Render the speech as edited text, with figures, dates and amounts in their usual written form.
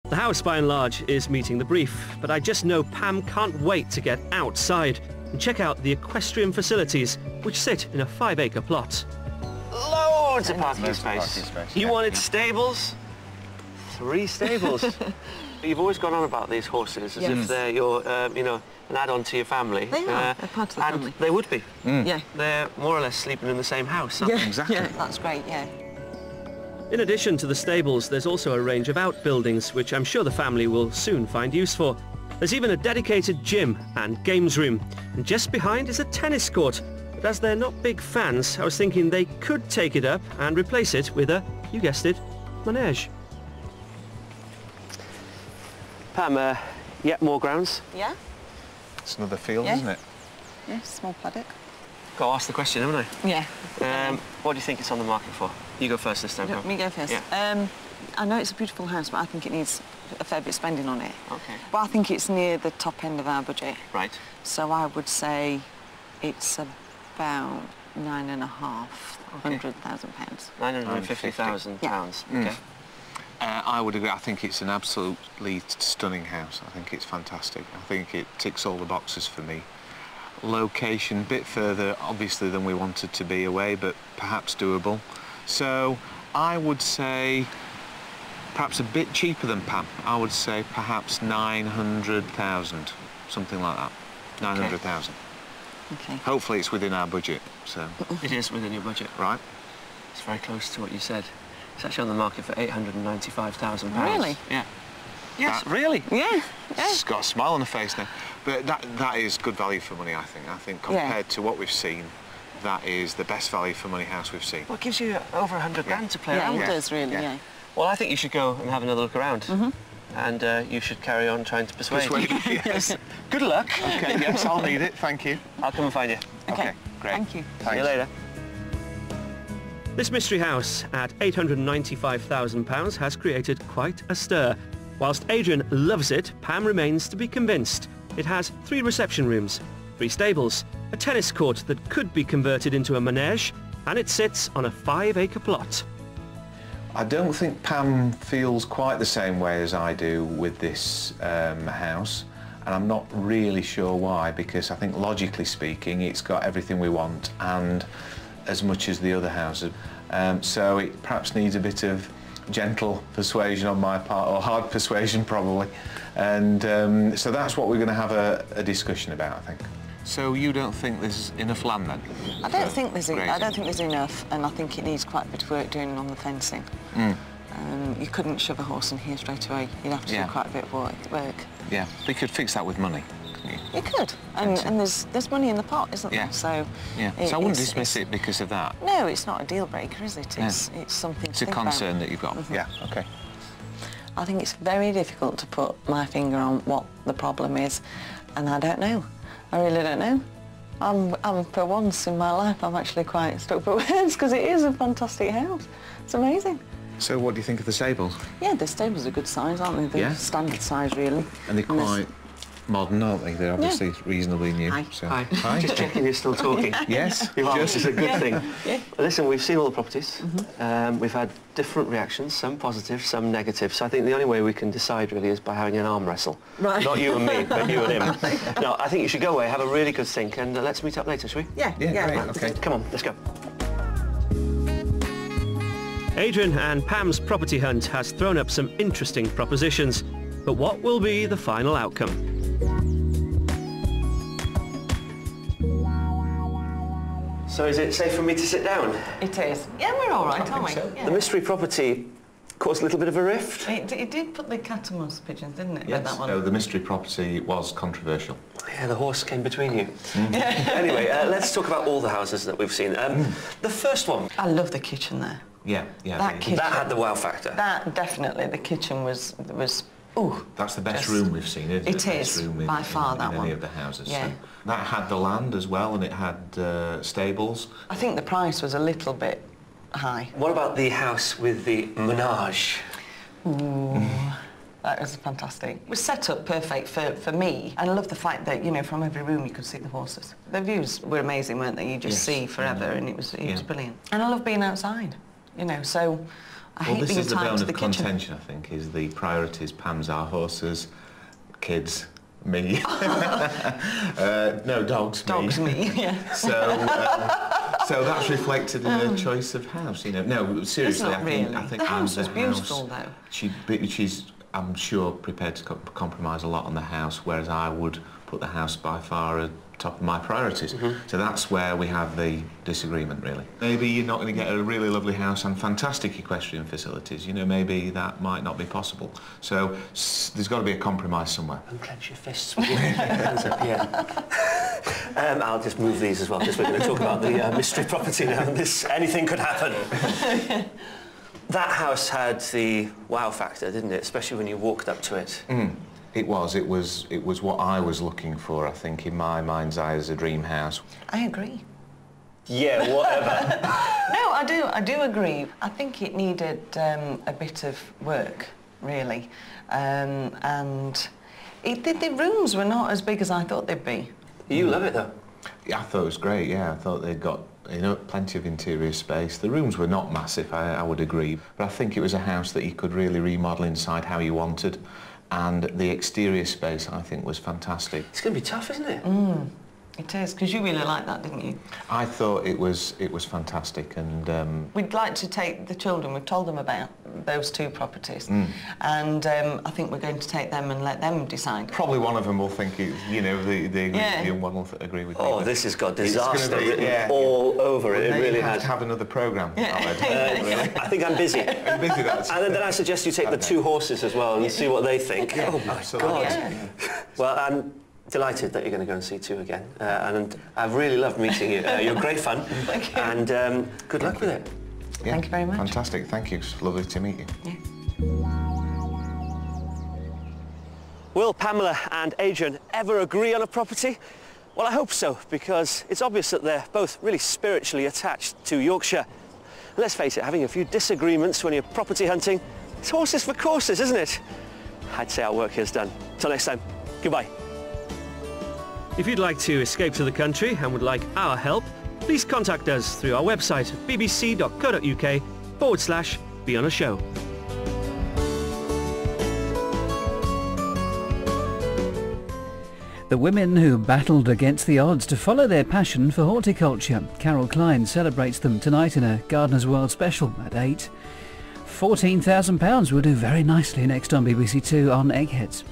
The house, by and large, is meeting the brief, but I just know Pam can't wait to get outside and check out the equestrian facilities, which sit in a 5-acre plot. Loads of parking space. You wanted stables? 3 stables. You've always gone on about these horses as if they're your, you know, an add-on to your family. They are. They're part of the family. They would be. Yeah. They're more or less sleeping in the same house, aren't they? Exactly. Yeah, that's great, yeah. In addition to the stables, there's also a range of outbuildings, which I'm sure the family will soon find use for. There's even a dedicated gym and games room. And just behind is a tennis court. But as they're not big fans, I was thinking they could take it up and replace it with a, you guessed it, manege. Pam, yet more grounds? Yeah. It's another field, isn't it? Yeah, small paddock. Got to ask the question, haven't I? Yeah. What do you think it's on the market for? You go first this time, Pam. Me go first. Yeah. I know it's a beautiful house, but I think it needs a fair bit of spending on it. Okay. But I think it's near the top end of our budget. Right. So I would say it's about £9,500,000. £950,000. Okay. I would agree. I think it's an absolutely stunning house. I think it's fantastic. I think it ticks all the boxes for me. Location, a bit further, obviously, than we wanted to be away, but perhaps doable. So I would say perhaps a bit cheaper than Pam. I would say perhaps 900,000, something like that. 900,000. Okay. Hopefully it's within our budget, so... It is within your budget. Right. It's very close to what you said. It's actually on the market for £895,000. Really? Yeah. Yes, really? Yeah. It's got a smile on the face now. But that is good value for money, I think. I think compared to what we've seen, that is the best value for money house we've seen. Well, it gives you over 100 grand to play around with. Yeah, it does, really, yeah. Well, I think you should go and have another look around. And you should carry on trying to persuade. Yes. Good luck. OK, yes, I'll need it, thank you. I'll come and find you. Okay, great. Thank you. Thanks. See you later. This mystery house at £895,000 has created quite a stir. Whilst Adrian loves it, Pam remains to be convinced. It has 3 reception rooms, 3 stables, a tennis court that could be converted into a manege, and it sits on a 5-acre plot. I don't think Pam feels quite the same way as I do with this house, and I'm not really sure why, because I think logically speaking it's got everything we want and as much as the other houses. So it perhaps needs a bit of gentle persuasion on my part, or hard persuasion probably, and so that's what we're going to have a discussion about, I think. So you don't think there's enough land then? I don't think there's enough, and I think it needs quite a bit of work doing on the fencing. You couldn't shove a horse in here straight away. You'd have to do quite a bit of work. Yeah, but you could fix that with money, couldn't you? You could, and there's money in the pot, isn't there? So so I wouldn't dismiss it because of that. No, it's not a deal breaker, is it? It's something. It's a concern that you've got. Yeah, okay. I think it's very difficult to put my finger on what the problem is, and I don't know. I really don't know. I'm for once in my life, I'm actually quite stuck for words, because it is a fantastic house. It's amazing. So what do you think of the stables? Yeah, the stables are good size, aren't they? They're standard size, really. And they're quite modern, aren't they? They're obviously reasonably new. Hi. So. Hi. Just checking you're still talking. Yes. This is a good thing. Yeah. Listen, we've seen all the properties. We've had different reactions, some positive, some negative. So I think the only way we can decide really is by having an arm wrestle. Right. Not you and me, but you and him. No, I think you should go away, have a really good think, and let's meet up later, shall we? Yeah. Great. Right. Okay. Come on, let's go. Adrian and Pam's property hunt has thrown up some interesting propositions, but what will be the final outcome? So is it safe for me to sit down? It is. Yeah, we're all right, aren't we? So. Yeah. The mystery property caused a little bit of a rift. It did put the cat amongst the pigeons, didn't it? Yes. That one. No, the mystery property was controversial. Yeah, the horse came between you. Anyway, let's talk about all the houses that we've seen. The first one. I love the kitchen there. Yeah. That kitchen. That had the wow factor. That definitely, the kitchen was. Ooh. That's the best room we've seen, isn't it? It is, by far, that in one. any of the houses. Yeah. So that had the land as well, and it had stables. I think the price was a little bit high. What about the house with the menage? Ooh. That was fantastic. It was set up perfect for me, and I love the fact that, you know, from every room you could see the horses. The views were amazing, weren't they? You just see forever, and it was brilliant. And I love being outside, you know, so I hate being tied to the kitchen. Well, this is the bone of contention, I think, is the priorities. Pam's our horses, kids, me. No, dogs, Dogs, me, yeah. So that's reflected in her choice of house, you know. No, seriously, I think the house Anne's is beautiful, though. She's, I'm sure, prepared to compromise a lot on the house, whereas I would put the house by far at top of my priorities. So that's where we have the disagreement, really. Maybe you're not going to get a really lovely house and fantastic equestrian facilities. You know, maybe that might not be possible. So there's got to be a compromise somewhere. Unclench your fists with your hands up here. I'll just move these as well, because we're going to talk about the mystery property now. Anything could happen. That house had the wow factor, didn't it? Especially when you walked up to it. It was what I was looking for, I think, in my mind's eye as a dream house. I agree. Yeah, whatever. No, I do agree. I think it needed a bit of work, really. And the rooms were not as big as I thought they'd be. You love it, though. Yeah, I thought it was great, yeah. I thought they'd got, you know, plenty of interior space. The rooms were not massive, I would agree. But I think it was a house that you could really remodel inside how you wanted. And the exterior space, I think, was fantastic. It's going to be tough, isn't it? It is, because you really liked that, didn't you? I thought it was fantastic, and we'd like to take the children. We've told them about those two properties, and I think we're going to take them and let them decide. Probably one of them will think it's, you know, the young one will agree with me. Oh, this has got disaster written all over it. It really has. To have another programme. I think I'm busy. I'm busy. And then I suggest you take the two horses as well and see what they think. Yeah, oh my God! Yeah. Well, I'm delighted that you're going to go and see two again, and I've really loved meeting you. You're great fun. Thank you. And good luck with it. Yeah, thank you very much. Fantastic. Thank you. It's lovely to meet you. Yeah. Will Pamela and Adrian ever agree on a property? Well, I hope so, because it's obvious that they're both really spiritually attached to Yorkshire. Let's face it, having a few disagreements when you're property hunting, it's horses for courses, isn't it? I'd say our work here's done. Till next time, goodbye. If you'd like to escape to the country and would like our help, please contact us through our website at bbc.co.uk/beonashow. The women who battled against the odds to follow their passion for horticulture. Carol Klein celebrates them tonight in a Gardener's World special at 8. £14,000 will do very nicely next on BBC Two on Eggheads.